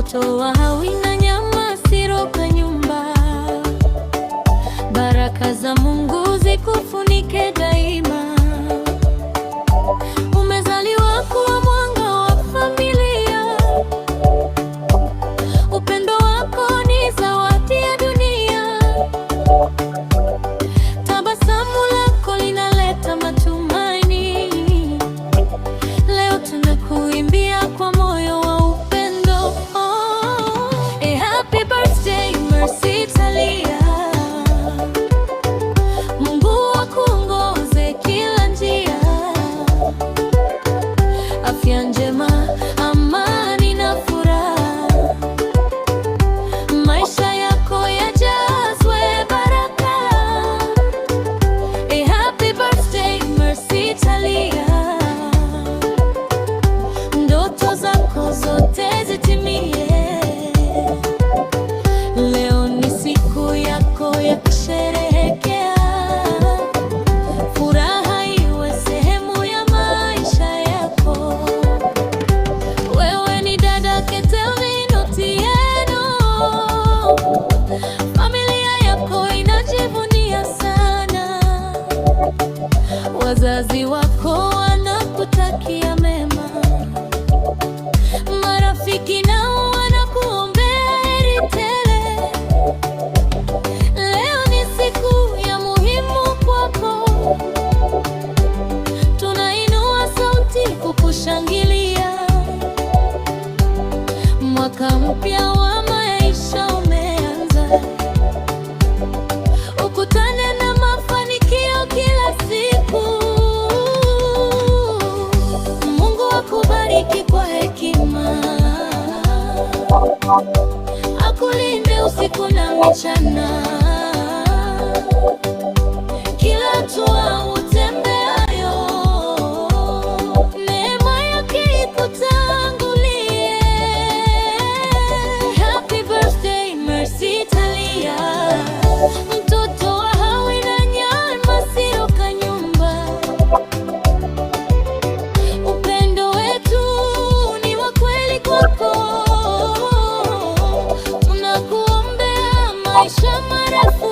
mtoto wa Hawi na Nyama, Siroka nyumba. Baraka za Mungu zikufunike daima. Umezaliwa kuwa mwanga wa familia. Upendo wako ni zawadi ya dunia. Tabasamu lako linaleta matumaini. Leo tunakuimbia kwa moyo wa upendo. A happy birthday Mercy Talia. Mungu akuongoze kila njia. Afya njema, amani na furaha. Maisha yako yajazwe baraka. A happy birthday Mercy Talia. Ndoto zako zote zitimie. Leo ni siku yako ya kusherehekea. Furaha iwe sehemu ya maisha yako. Wewe ni dada Kelvin Otieno. Familia yako inajivunia sana. Wazazi wako wanakutakia mema. Marafiki nao wanakuombea heri tele. Leo ni siku ya muhimu kwako. Tunainua sauti kukushangilia. Mwaka mpya wa maisha umeanza. Ukutane na mafanikio kila siku. Mungu akubariki kwa hekima. Akulinde usiku na mchana. Kila hatua utembeayo, neema yake ikutangulie. Happy birthday Mercy Talia. Mtoto wa Hawi na Nyama, Siroka nyumba. Upendo wetu ni wa kweli kwako. Tunakuombea maisha marefu.